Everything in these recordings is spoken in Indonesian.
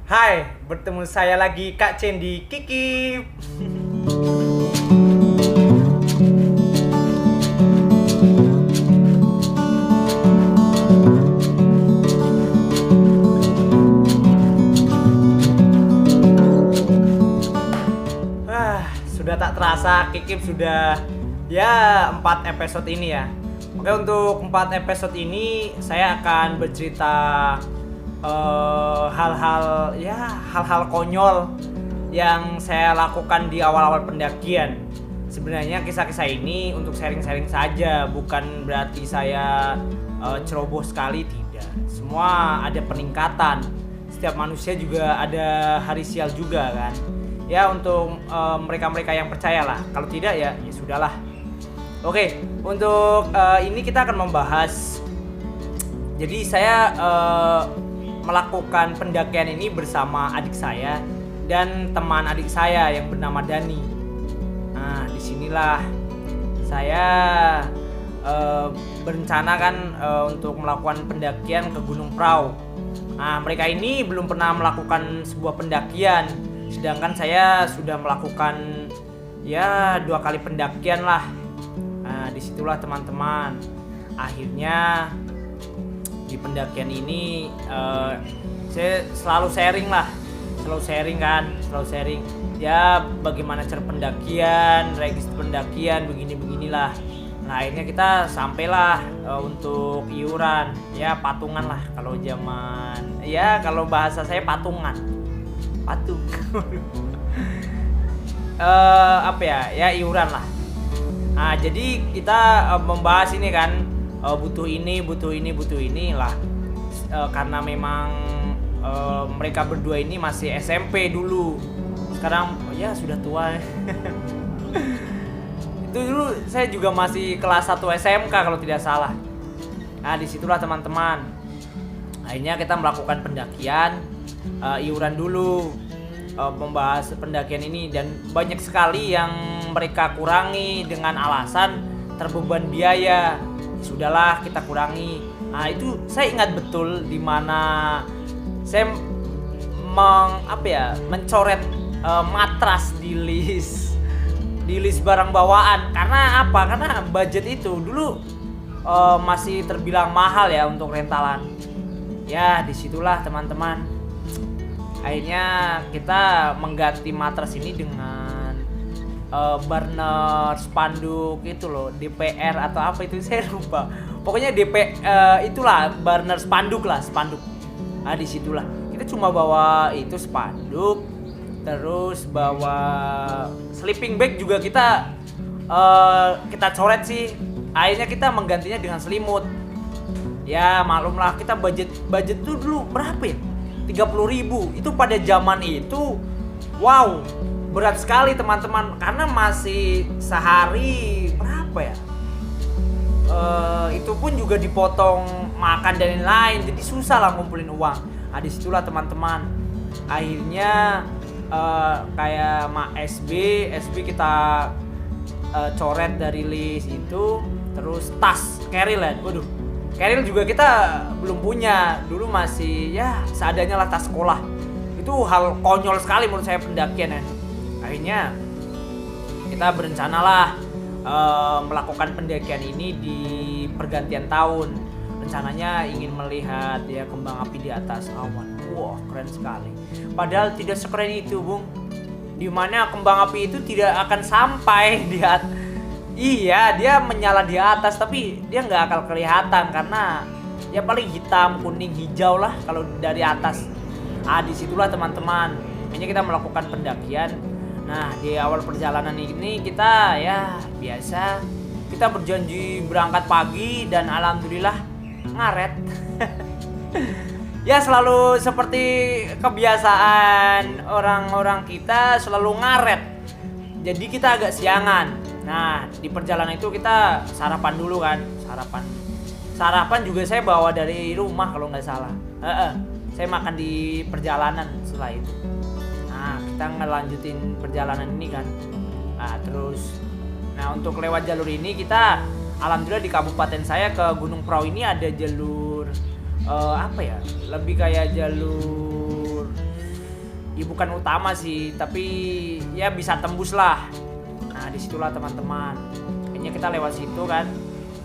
Hai, bertemu saya lagi Kak Cendi Kiki. Sudah tak terasa Kikip sudah 4 episode ini ya. Oke, untuk 4 episode ini saya akan bercerita hal-hal konyol yang saya lakukan di awal-awal pendakian. Sebenarnya kisah-kisah ini untuk sharing-sharing saja, bukan berarti saya ceroboh sekali, tidak. Semua ada peningkatan. Setiap manusia juga ada hari sial juga kan. Ya, untuk mereka-mereka yang percaya lah. Kalau tidak ya sudahlah. Oke, untuk ini kita akan membahas. Jadi saya melakukan pendakian ini bersama adik saya dan teman adik saya yang bernama Dani. Nah, disinilah saya berencana kan untuk melakukan pendakian ke Gunung Prau. Nah, mereka ini belum pernah melakukan sebuah pendakian, sedangkan saya sudah melakukan 2 kali pendakian lah. Nah, disitulah teman-teman, akhirnya di pendakian ini saya selalu sharing ya, bagaimana cara pendakian, register pendakian, beginilah. Nah, akhirnya kita sampailah untuk iuran, ya patungan lah kalau zaman, ya kalau bahasa saya patung. Iuran lah. Nah, jadi kita membahas ini kan, butuh ini lah. Karena memang mereka berdua ini masih SMP dulu. Sekarang ya sudah tua. Itu dulu saya juga masih kelas 1 SMK kalau tidak salah. Nah, disitulah teman-teman, akhirnya kita melakukan pendakian, iuran dulu, membahas pendakian ini, dan banyak sekali yang mereka kurangi dengan alasan terbeban biaya. Sudahlah, kita kurangi. Nah, itu saya ingat betul di mana saya mencoret matras di list barang bawaan. Karena apa? Karena budget itu dulu masih terbilang mahal ya untuk rentalan. Ya, disitulah teman-teman, akhirnya kita mengganti matras ini dengan burner spanduk itu loh, DPR atau apa itu saya lupa. Pokoknya itulah burner spanduk. Nah, disitulah kita cuma bawa itu spanduk, terus bawa sleeping bag juga kita coret sih. Akhirnya kita menggantinya dengan selimut. Ya maklumlah, kita budget tuh dulu berapa ya? 30.000. Itu pada zaman itu wow, berat sekali teman-teman, karena masih sehari berapa ya? Itu pun juga dipotong makan dan lain-lain, jadi susah lah ngumpulin uang. Nah, disitulah teman-teman, akhirnya kayak SB kita coret dari list itu. Terus tas keril ya, waduh, keril juga kita belum punya, dulu masih ya seadanya lah, tas sekolah. Itu hal konyol sekali menurut saya pendakian ya. Akhirnya kita berencana lah melakukan pendakian ini di pergantian tahun. Rencananya ingin melihat ya kembang api di atas awan. Wah, keren sekali. Padahal tidak sekeren itu, Bung. Dimana kembang api itu tidak akan sampai di atas. Iya, dia menyala di atas, tapi dia nggak akan kelihatan karena ya paling hitam, kuning, hijau lah kalau dari atas. Ah, disitulah teman-teman, ini kita melakukan pendakian. Nah, di awal perjalanan ini kita ya biasa, kita berjanji berangkat pagi dan alhamdulillah ngaret. Ya selalu seperti kebiasaan orang-orang kita, selalu ngaret. Jadi kita agak siangan. Nah, di perjalanan itu kita sarapan dulu kan. Sarapan juga saya bawa dari rumah kalau nggak salah. Saya makan di perjalanan setelah itu. Nah, kita ngelanjutin perjalanan ini kan. Nah, untuk lewat jalur ini kita alhamdulillah di kabupaten saya ke Gunung Prau ini ada jalur lebih kayak jalur ya bukan utama sih, tapi ya bisa tembus lah. Nah disitulah teman-teman, kayaknya kita lewat situ kan,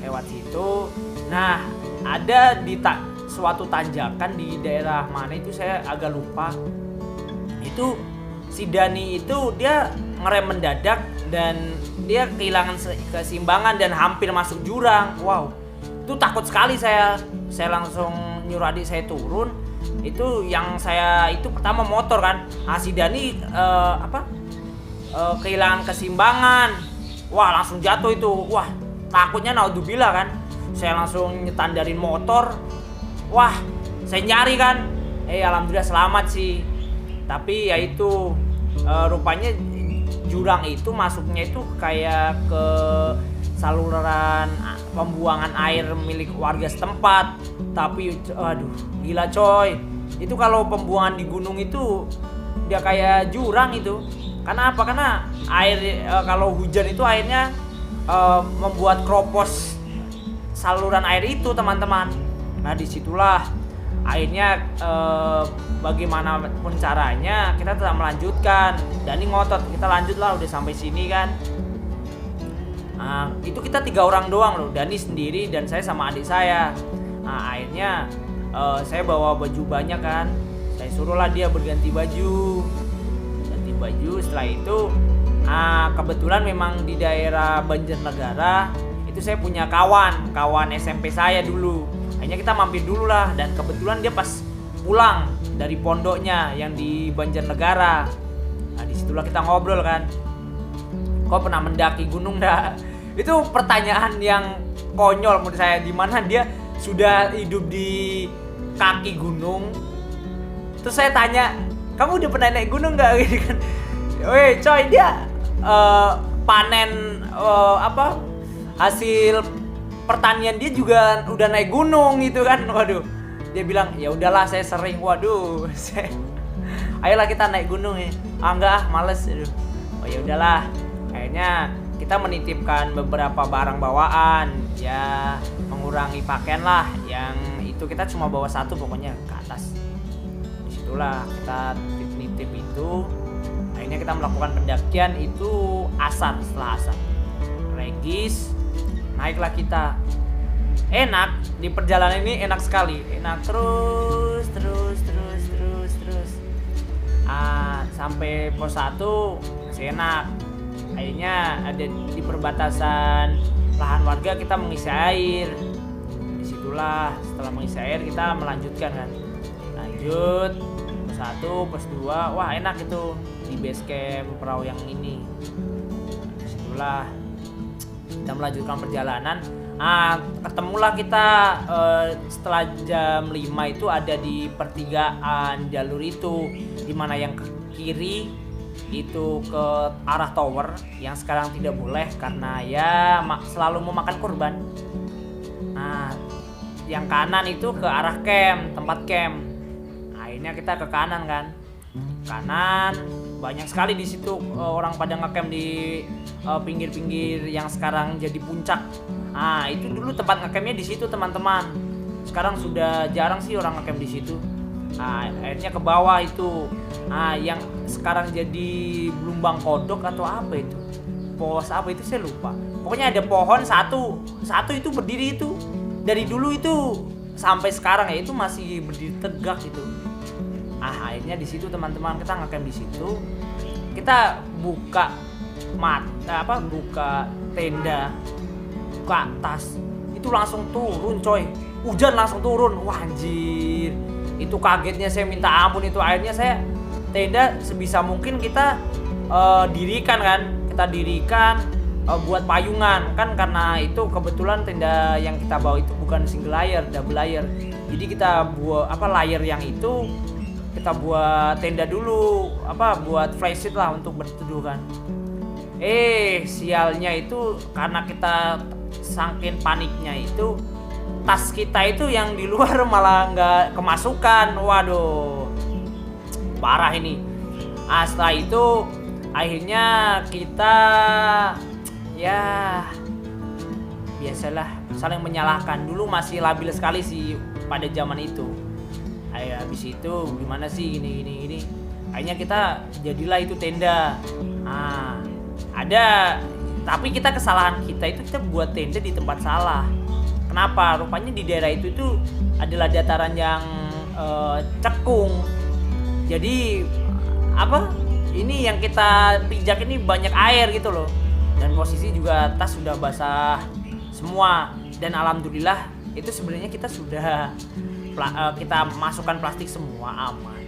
lewat situ. Nah ada di suatu tanjakan di daerah mana itu saya agak lupa. Itu si Dani itu dia ngerem mendadak dan dia kehilangan keseimbangan dan hampir masuk jurang. Wow, itu takut sekali saya langsung nyuruh adik saya turun. Itu yang saya itu pertama motor kan, si Dani kehilangan keseimbangan. Wah langsung jatuh itu. Wah takutnya naudzubillah kan, saya langsung nyetandarin motor. Wah saya nyari kan, alhamdulillah selamat sih. Tapi ya itu rupanya jurang itu masuknya itu kayak ke saluran pembuangan air milik warga setempat. Tapi aduh gila coy, itu kalau pembuangan di gunung itu dia kayak jurang itu. Karena apa? Karena air kalau hujan itu airnya membuat keropos saluran air itu teman-teman. Nah disitulah akhirnya bagaimanapun caranya kita tetap melanjutkan. Dani ngotot, kita lanjut lah, udah sampai sini kan. Itu kita 3 orang doang loh, Dani sendiri dan saya sama adik saya. Akhirnya saya bawa baju banyak kan, saya suruhlah dia berganti baju. Setelah itu kebetulan memang di daerah Banjarnegara itu saya punya kawan SMP saya dulu. Akhirnya kita mampir dulu lah, dan kebetulan dia pas pulang dari pondoknya yang di Banjarnegara. Nah disitulah kita ngobrol kan, kok pernah mendaki gunung dah? Itu pertanyaan yang konyol menurut saya, dimana dia sudah hidup di kaki gunung. Terus saya tanya, kamu udah pernah naik gunung gak? Gitu kan. Weh coy, dia panen hasil pertanian dia juga udah naik gunung gitu kan. Waduh, dia bilang ya udahlah saya sering. Waduh, ayolah kita naik gunung ya. Enggak males. Aduh. Oh ya udahlah, akhirnya kita menitipkan beberapa barang bawaan, ya mengurangi pakaian lah. Yang itu kita cuma bawa 1 pokoknya ke atas. Disitulah kita nitip itu. Akhirnya kita melakukan pendakian itu setelah asar Regis, naiklah kita. Enak, di perjalanan ini enak sekali, enak terus. Sampai pos 1 masih enak. Akhirnya ada di perbatasan lahan warga kita mengisi air. Disitulah setelah mengisi air kita melanjutkan kan. Lanjut pos 1, pos 2, wah enak itu di base camp perahu yang ini. Disitulah kita melanjutkan perjalanan. Ketemulah kita setelah jam 5 itu ada di pertigaan jalur itu, dimana yang ke kiri itu ke arah tower yang sekarang tidak boleh karena ya selalu memakan korban. Nah yang kanan itu ke arah camp, tempat camp. Akhirnya kita ke kanan kan. Kanan banyak sekali di situ orang pada ngecamp di pinggir-pinggir yang sekarang jadi puncak. Itu dulu tempat ngecampnya di situ teman-teman. Sekarang sudah jarang sih orang ngecamp di situ. Akhirnya ke bawah itu, yang sekarang jadi Blumbang Kodok atau apa itu, pos apa itu saya lupa. Pokoknya ada pohon satu itu berdiri itu dari dulu itu sampai sekarang ya itu masih berdiri tegak itu. Akhirnya di situ teman-teman kita ngecamp di situ. Kita buka tenda ke atas, itu langsung turun coy. Hujan langsung turun. Wah anjir. Itu kagetnya saya minta ampun itu. Akhirnya saya tenda sebisa mungkin kita dirikan kan. Kita dirikan buat payungan kan, karena itu kebetulan tenda yang kita bawa itu bukan single layer, double layer. Jadi kita buat layer yang itu kita buat tenda dulu, buat flysheet lah untuk berteduh kan. Sialnya itu karena kita saking paniknya itu tas kita itu yang di luar malah nggak kemasukan. Waduh, parah ini. Setelah itu akhirnya kita ya biasalah saling menyalahkan. Dulu masih labil sekali sih pada zaman itu. Habis itu gimana sih gini. Akhirnya kita jadilah itu tenda. Nah, ada, tapi kesalahan kita itu kita buat tenda di tempat salah. Kenapa? Rupanya di daerah itu adalah dataran yang cekung. Jadi apa? Ini yang kita pijak ini banyak air gitu loh. Dan posisi juga tas sudah basah semua. Dan alhamdulillah itu sebenarnya kita sudah kita masukkan plastik semua aman.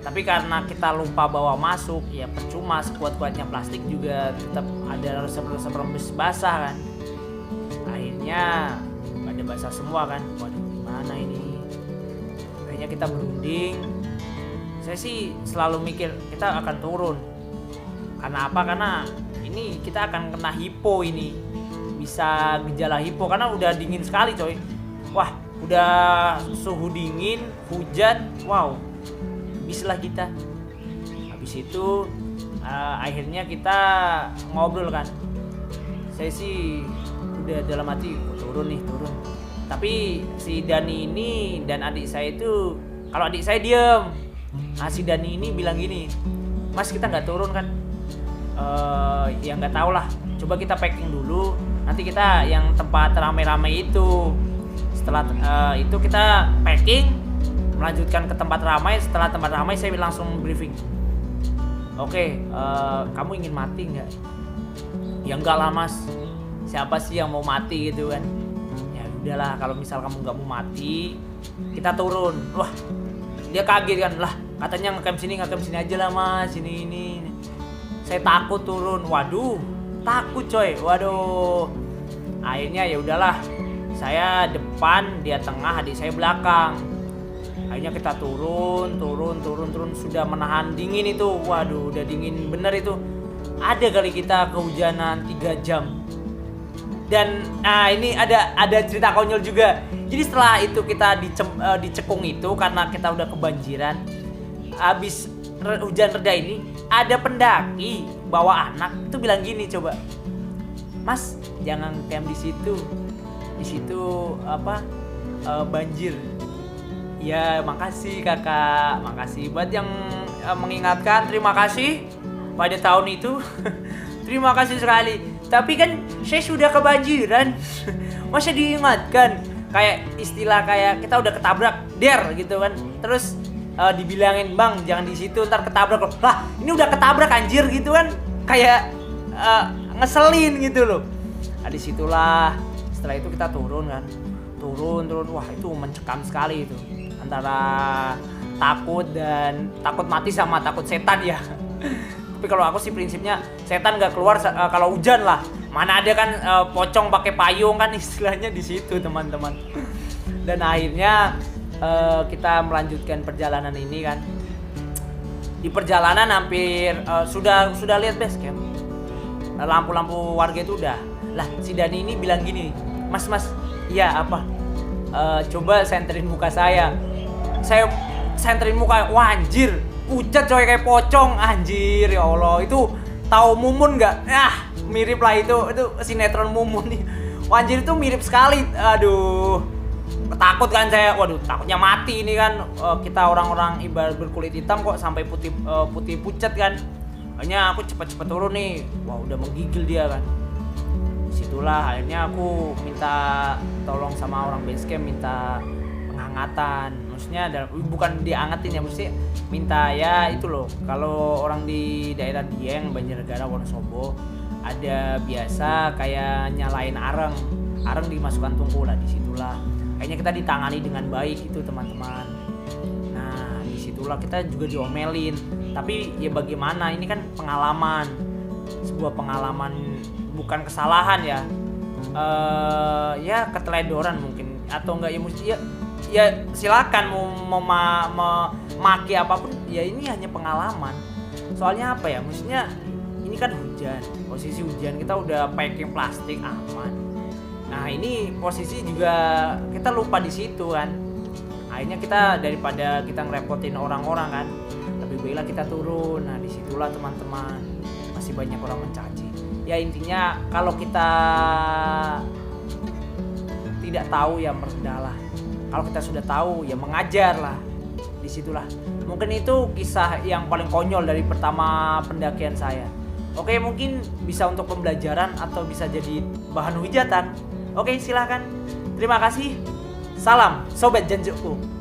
Tapi karena kita lupa bawa masuk, ya percuma, sekuat-kuatnya plastik juga tetap ada resep-resep basah kan. Akhirnya pada basah semua kan. Waduh, gimana ini? Akhirnya kita berunding. Saya sih selalu mikir kita akan turun. Karena apa? Karena ini kita akan kena hipo ini. Bisa gejala hipo karena udah dingin sekali coy. Wah, udah suhu dingin, hujan, wow. Habislah kita. Habis itu akhirnya kita ngobrol kan. Saya sih udah dalam hati turun. Tapi si Dani ini dan adik saya itu, kalau adik saya diem, si Dani ini bilang gini, Mas kita nggak turun kan? Ya nggak tahu lah. Coba kita packing dulu. Nanti kita yang tempat ramai-ramai itu. Setelah itu kita packing, melanjutkan ke tempat ramai. Setelah tempat ramai saya langsung briefing. Oke, kamu ingin mati nggak? Ya enggak lah mas. Siapa sih yang mau mati gitu kan? Ya udahlah, kalau misal kamu nggak mau mati, kita turun. Wah, dia kaget kan, lah katanya ngecamp sini aja lah mas, ini. Saya takut turun. Waduh, takut coy. Waduh. Akhirnya ya udahlah. Saya depan, dia tengah, adik saya belakang. Akhirnya kita turun, sudah menahan dingin itu. Waduh, udah dingin bener itu. Ada kali kita kehujanan 3 jam. Dan ini ada cerita konyol juga. Jadi setelah itu kita dicekung itu karena kita udah kebanjiran. Habis hujan reda ini, ada pendaki bawa anak itu bilang gini, coba, Mas jangan camp di situ. Di situ banjir. Ya makasih kakak, makasih buat yang mengingatkan, terima kasih pada tahun itu. Terima kasih sekali. Tapi kan saya sudah kebanjiran. Masa diingatkan? Kayak istilah kayak kita udah ketabrak, gitu kan. Terus dibilangin, "Bang, jangan di situ, ntar ketabrak." Lah, ini udah ketabrak anjir gitu kan. Kayak ngeselin gitu loh. Nah, disitulah setelah itu kita turun kan. Turun. Wah, itu mencekam sekali itu. Antara takut mati sama takut setan ya. Tapi kalau aku sih prinsipnya setan nggak keluar kalau hujan lah. Mana ada kan pocong pakai payung kan istilahnya di situ teman-teman. Dan akhirnya kita melanjutkan perjalanan ini kan. Di perjalanan hampir sudah lihat base camp. Lampu-lampu warga itu udah. Lah si Dani ini bilang gini, Mas, iya apa? Coba senterin muka saya. Saya senterin muka, wah anjir, pucat coy kayak pocong, anjir ya Allah. Itu tahu Mumun nggak? Mirip lah itu sinetron Mumun nih. Wah, anjir itu mirip sekali. Aduh, takut kan saya. Waduh, takutnya mati ini kan. Kita orang-orang ibarat berkulit hitam kok sampai putih pucat kan. Makanya aku cepat-cepat turun nih. Wah, udah menggigil dia kan. Disitulah akhirnya aku minta tolong sama orang base camp, minta pengangatan. Maksudnya bukan diangetin ya, mesti minta ya itu loh. Kalau orang di daerah Dieng, Banjarnegara, Wonosobo ada biasa kayak nyalain areng dimasukkan tungku lah. Disitulah kayaknya kita ditangani dengan baik itu teman-teman. Nah disitulah kita juga diomelin, tapi ya bagaimana, ini kan pengalaman, sebuah pengalaman, bukan kesalahan ya. Ya keteledoran mungkin atau enggak ya, mesti ya silakan mau maki apapun ya, ini hanya pengalaman. Soalnya apa ya, maksudnya ini kan hujan, posisi hujan kita udah packing plastik aman. Nah ini posisi juga kita lupa di situ kan. Akhirnya kita daripada kita ngerepotin orang-orang kan, lebih baiklah kita turun. Nah disitulah teman-teman masih banyak orang mencaci. Ya intinya kalau kita tidak tahu ya merendah lah. Kalau kita sudah tahu ya mengajar lah. Di disitulah. Mungkin itu kisah yang paling konyol dari pertama pendakian saya. Oke, mungkin bisa untuk pembelajaran atau bisa jadi bahan hujatan. Oke, silahkan. Terima kasih. Salam Sobat Janjukku.